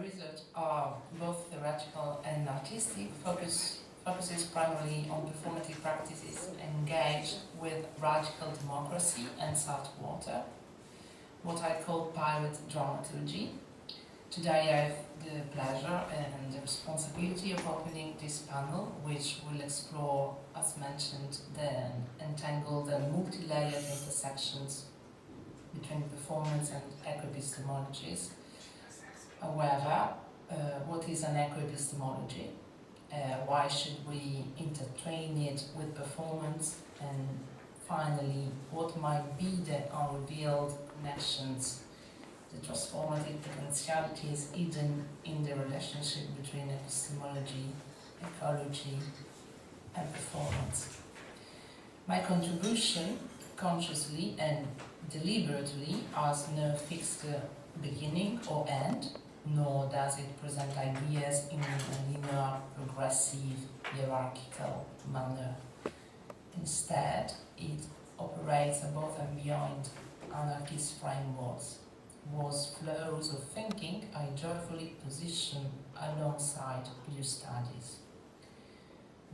research are both theoretical and artistic, focuses primarily on performative practices engaged with radical democracy and salt water, what I call pirate dramaturgy. Today I have the pleasure and the responsibility of opening this panel, which will explore, as mentioned, the entangled and multi-layered intersections between performance and eco-epistemologies. However, what is an eco-epistemology? Why should we intertwine it with performance? And finally, what might be the unrevealed connections, the transformative potentialities hidden in the relationship between epistemology, ecology, and performance? My contribution, consciously and deliberately, has no fixed beginning or end, nor does it present ideas in a linear, progressive, hierarchical manner. Instead, it operates above and beyond anarchist frameworks, whose flows of thinking I joyfully position alongside new studies.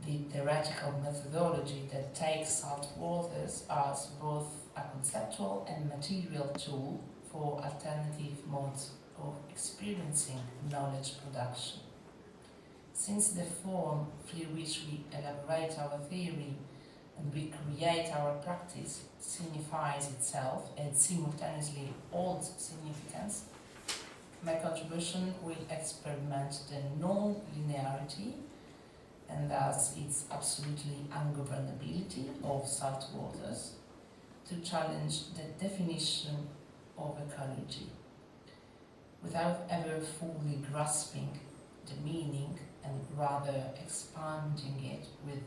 The theoretical methodology that takes salt waters as both a conceptual and material tool for alternative modes of experiencing knowledge production. Since the form through which we elaborate our theory and we create our practice signifies itself and simultaneously holds significance, my contribution will experiment the non-linearity and thus its absolutely ungovernability of salt waters to challenge the definition of ecology, without ever fully grasping the meaning and rather expanding it with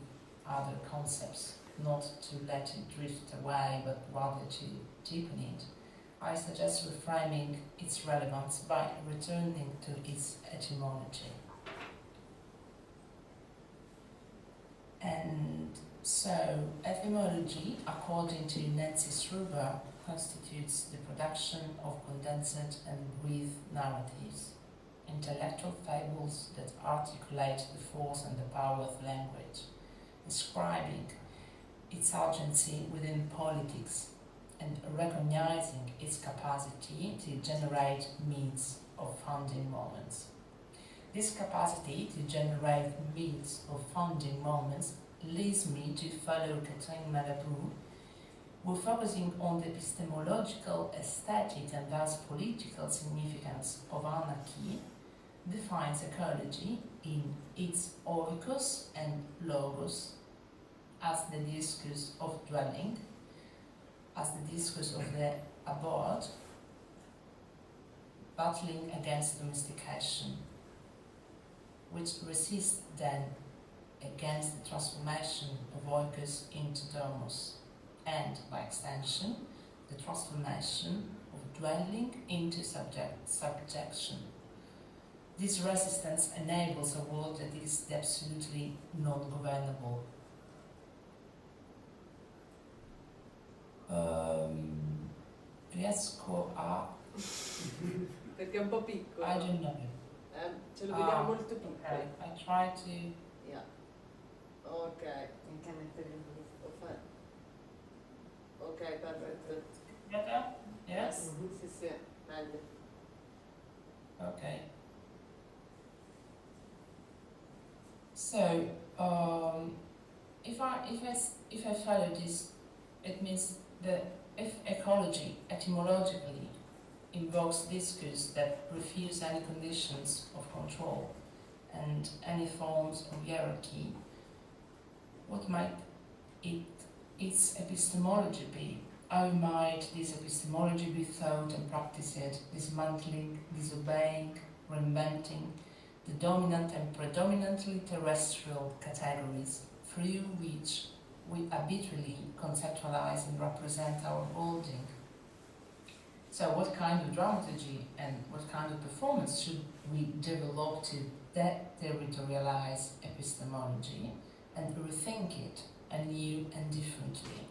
other concepts, not to let it drift away but rather to deepen it. I suggest reframing its relevance by returning to its etymology. And so, etymology, according to Nancy Struber, constitutes the production of condensed and brief narratives, intellectual fables that articulate the force and the power of language, describing its urgency within politics and recognizing its capacity to generate myths of founding moments. This capacity to generate myths of founding moments leads me to follow Catherine Malabou, who, focusing on the epistemological, aesthetic and thus political significance of anarchy, defines ecology in its oikos and logos as the discourse of dwelling, as the discourse of the abode, battling against domestication, which resists then against the transformation of oikos into domos, and, by extension, the transformation of dwelling into subjection. This resistance enables a world that is absolutely non-governable. Riesco a... Perché è un po' piccolo. I don't know. Ce lo vediamo molto piccolo. Okay. I try to... Yeah. Ok. Anche mettere un po'. Ok, perfetto. Better? Yes? Sì, sì, meglio. Okay. So, if I follow this, it means that if ecology etymologically invokes discourse that refuse any conditions of control and any forms of hierarchy, what might its epistemology be? How might this epistemology be thought and practiced, dismantling, disobeying, reinventing the dominant and predominantly terrestrial categories through which we habitually conceptualize and represent our holding? So what kind of dramaturgy and what kind of performance should we develop to deterritorialize epistemology and rethink it anew and differently?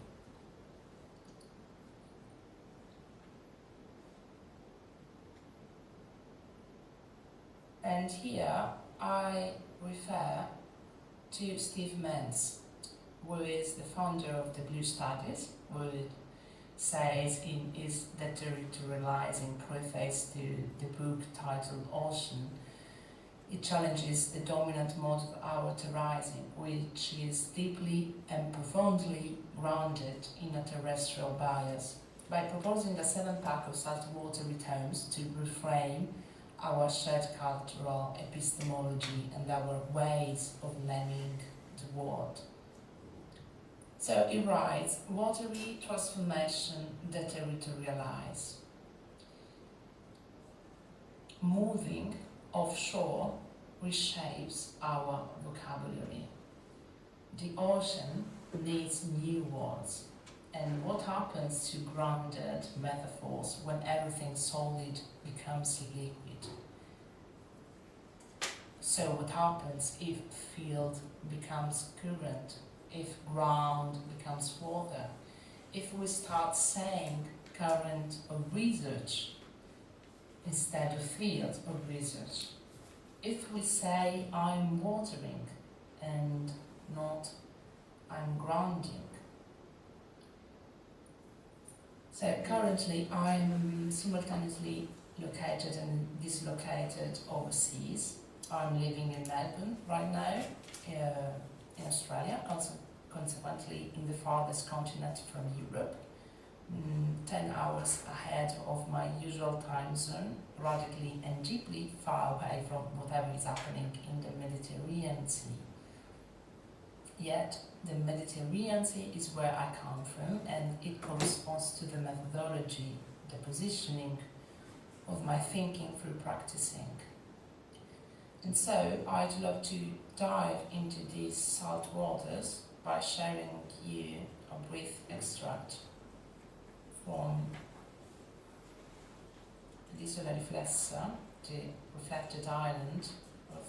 And here I refer to Steve Menz, who is the founder of the Blue Studies, who says in his deterritorializing preface to the book titled Ocean, it challenges the dominant mode of our terrorizing, which is deeply and profoundly grounded in a terrestrial bias, by proposing a 7-pack of saltwater tomes to reframe our shared cultural epistemology and our ways of naming the world. So he writes, watery transformation deterritorialize. Moving offshore reshapes our vocabulary. The ocean needs new words. And what happens to grounded metaphors when everything solid becomes liquid? So what happens if field becomes current, if ground becomes water? If we start saying current of research instead of field of research? If we say I'm watering and not I'm grounding? So currently I'm simultaneously located and dislocated overseas. I'm living in Melbourne right now, in Australia, consequently in the farthest continent from Europe, 10 hours ahead of my usual time zone, radically and deeply far away from whatever is happening in the Mediterranean Sea. Yet, the Mediterranean Sea is where I come from, and it corresponds to the methodology, the positioning of my thinking through practicing. And so, I'd love to dive into these salt waters by sharing you a brief extract from L'isola riflessa, the reflected island of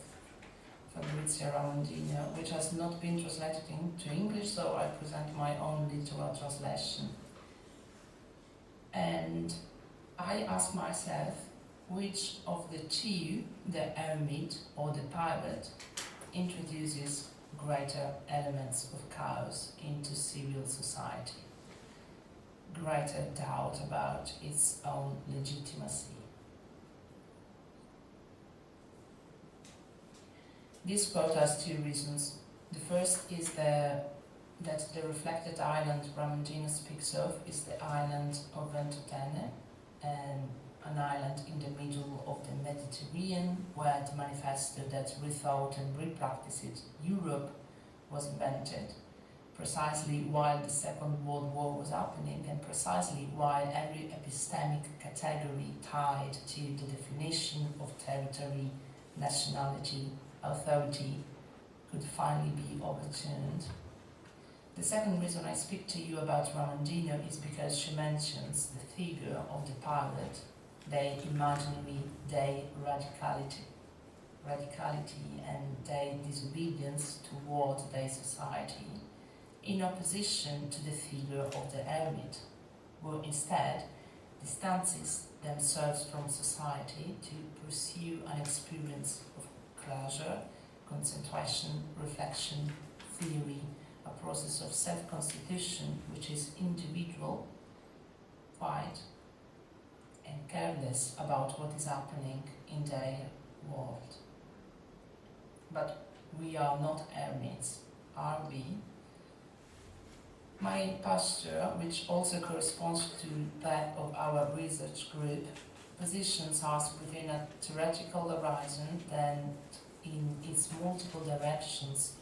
Fabrizio Ramondino, which has not been translated into English, so I present my own literal translation. And I ask myself, which of the two, the eremit or the pirate, introduces greater elements of chaos into civil society, greater doubt about its own legitimacy? This quote has two reasons. The first is that the reflected island Ramondino speaks of is the island of Ventotene, and an island in the middle of the Mediterranean, where the manifesto that rethought and repracticed Europe was invented, precisely while the Second World War was happening, and precisely while every epistemic category tied to the definition of territory, nationality, authority could finally be overturned. The second reason I speak to you about Ramondino is because she mentions the figure of the pirate, their imaginary, their radicality and their disobedience toward their society, in opposition to the figure of the eremit, who instead distances themselves from society to pursue an experience of closure, concentration, reflection, theory, a process of self-constitution which is individual, quiet, and careless about what is happening in their world. But we are not eremites, are we? My posture, which also corresponds to that of our research group, positions us within a theoretical horizon that, in its multiple directions,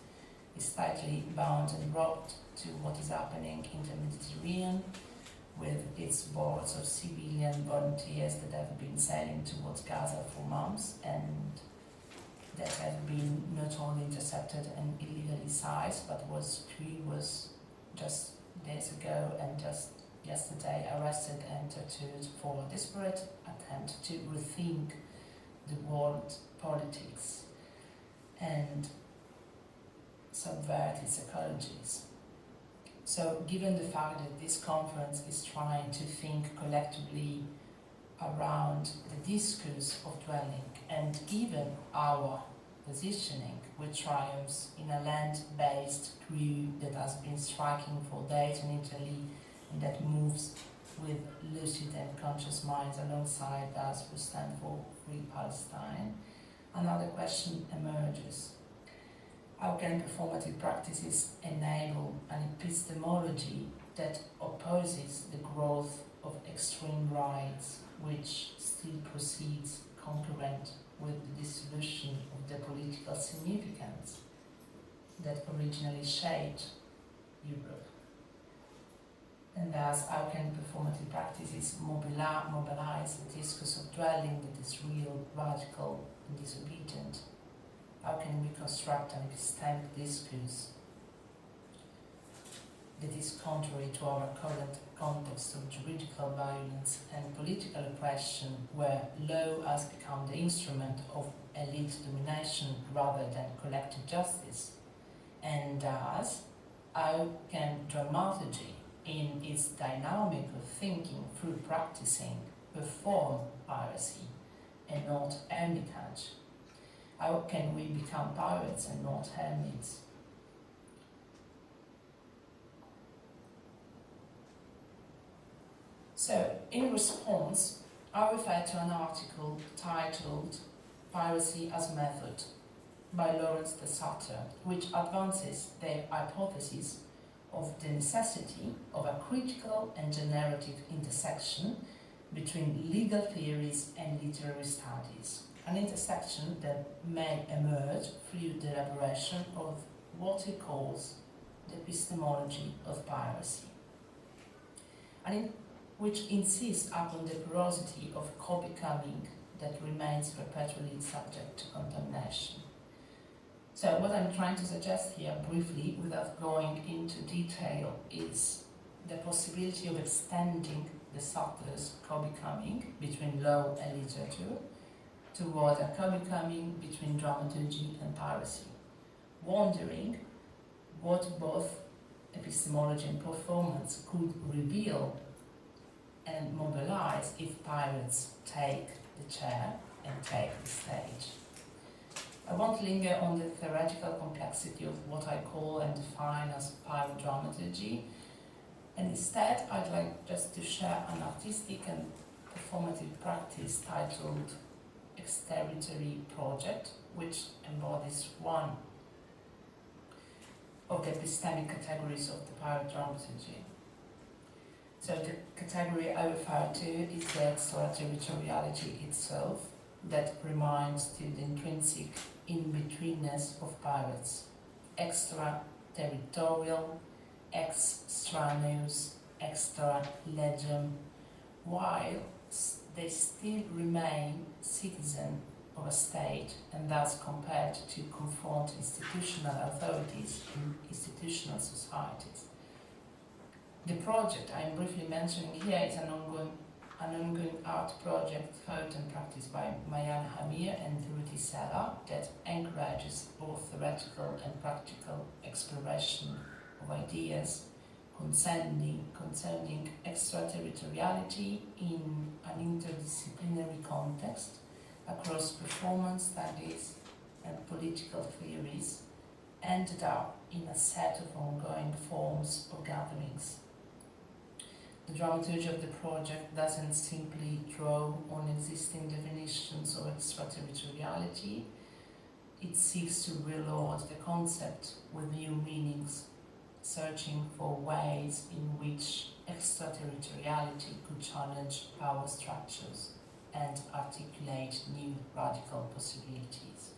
is tightly bound and brought to what is happening in the Mediterranean, with its boards of civilian volunteers that have been sailing towards Gaza for months and that have been not only intercepted and illegally seized, but whose crew was just days ago and just yesterday arrested and tortured for a desperate attempt to rethink the world politics and subvert its ecologies. So, given the fact that this conference is trying to think collectively around the discourse of dwelling and even our positioning, which triumphs in a land-based crew that has been striking for days in Italy and that moves with lucid and conscious minds alongside us who stand for free Palestine. Another question emerges. How can performative practices enable an epistemology that opposes the growth of extreme rights, which still proceeds concurrent with the dissolution of the political significance that originally shaped Europe? And thus, how can performative practices mobilize the discourse of dwelling that is real, radical, and disobedient? How can we construct an epistemic discourse that is contrary to our current context of juridical violence and political oppression, where law has become the instrument of elite domination rather than collective justice? And thus, how can dramaturgy, in its dynamic of thinking through practicing, perform piracy and not hermitage? How can we become pirates and not hermits? So, in response, I refer to an article titled Piracy as Method by Lawrence de Sutter, which advances the hypothesis of the necessity of a critical and generative intersection between legal theories and literary studies, an intersection that may emerge through the elaboration of what he calls the epistemology of piracy, and which insists upon the porosity of co-becoming that remains perpetually subject to contamination. So what I'm trying to suggest here briefly, without going into detail, is the possibility of extending the Sutter's co-becoming between law and literature toward a co-becoming between dramaturgy and piracy, wondering what both epistemology and performance could reveal and mobilize if pirates take the chair and take the stage. I won't linger on the theoretical complexity of what I call and define as pirate dramaturgy, and instead I'd like just to share an artistic and performative practice titled Exterritory Project, which embodies one of the epistemic categories of the pirate dramaturgy. So the category I refer to is the extraterritoriality itself, that reminds to the intrinsic in-betweenness of pirates. Extraterritorial, extraneous, extra-legem, while they still remain citizens of a state and thus compelled to confront institutional authorities in institutional societies. The project I am briefly mentioning here is an ongoing art project thought and practiced by Mariana Hamir and Ruti Sela that encourages both theoretical and practical exploration of ideas concerning extraterritoriality in an interdisciplinary context across performance studies and political theories, ended up in a set of ongoing forms of gatherings. The dramaturgy of the project doesn't simply draw on existing definitions of extraterritoriality, it seeks to reload the concept with new meanings, searching for ways in which extraterritoriality could challenge power structures and articulate new radical possibilities.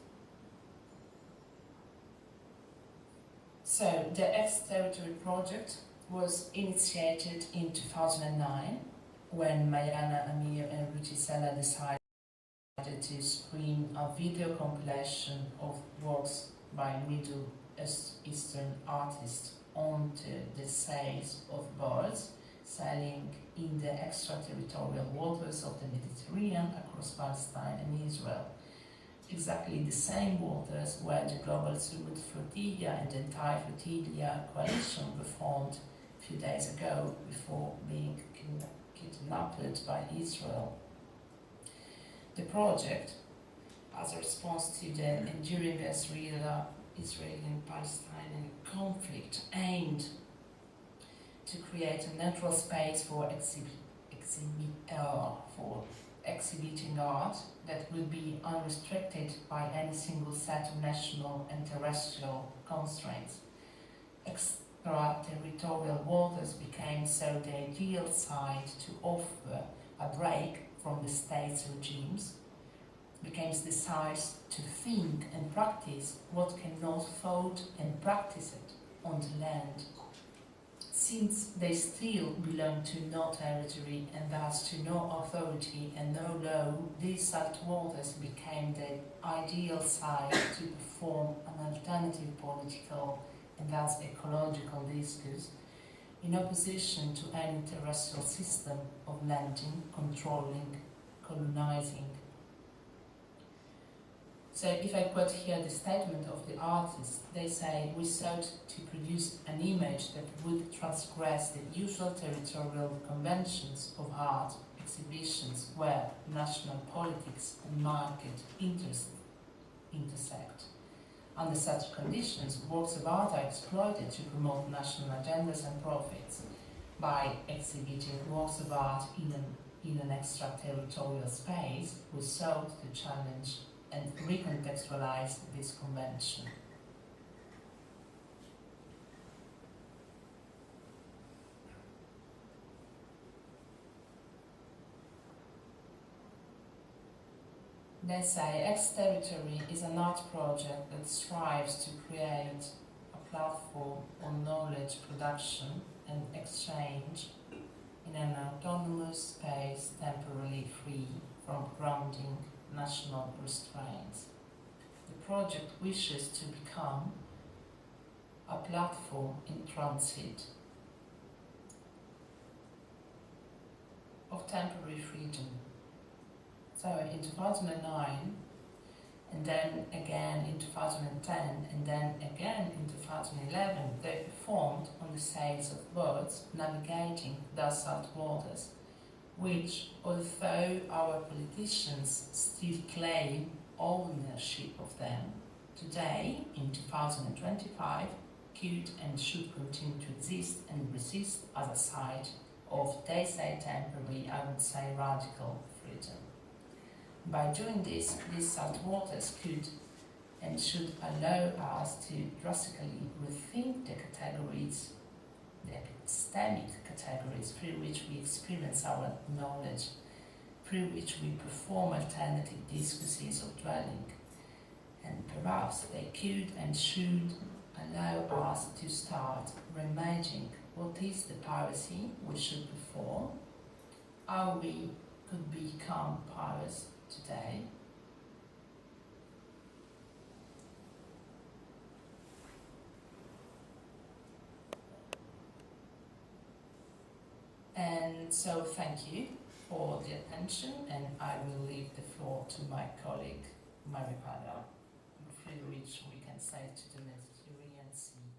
So, the Ex-Territory project was initiated in 2009 when Mariana Amir and Ruti Sela decided to screen a video compilation of works by Middle Eastern artists onto the sails of birds sailing in the extraterritorial waters of the Mediterranean across Palestine and Israel. Exactly the same waters where the Global Sumud Flotilla and the entire Flotilla coalition performed a few days ago before being kidnapped by Israel The project, as a response to the enduring Israeli-Palestinian conflict, aimed to create a neutral space for exhibiting art that would be unrestricted by any single set of national and terrestrial constraints. Extraterritorial waters became so the ideal site to offer a break from the state's regimes, became the site to think and practice what cannot thought and practice it on the land. Since they still belong to no territory and thus to no authority and no law, these salt waters became the ideal site to perform an alternative political and thus ecological discourse in opposition to any terrestrial system of landing, controlling, colonizing. So if I quote here the statement of the artist, they say, we sought to produce an image that would transgress the usual territorial conventions of art exhibitions where national politics and market interests intersect. Under such conditions, works of art are exploited to promote national agendas and profits. By exhibiting works of art in an extraterritorial space, we sought to challenge and recontextualize this convention. They say ex-territory is an art project that strives to create a platform on knowledge production and exchange in an autonomous space temporarily free from grounding national restraints. The project wishes to become a platform in transit of temporary freedom. So in 2009, and then again in 2010, and then again in 2011, they performed on the sails of boats navigating the salt waters, which, although our politicians still claim ownership of them, today, in 2025, could and should continue to exist and resist as a site of, they say temporary, I would say radical freedom. By doing this, these salt waters could and should allow us to drastically rethink the categories, the epistemic categories through which we experience our knowledge, through which we perform alternative discourses of dwelling. And perhaps they could and should allow us to start reimagining what is the piracy we should perform, how we could become pirates today, and so thank you for the attention, and I will leave the floor to my colleague Maripada, through which we can say to the Mediterranean Sea.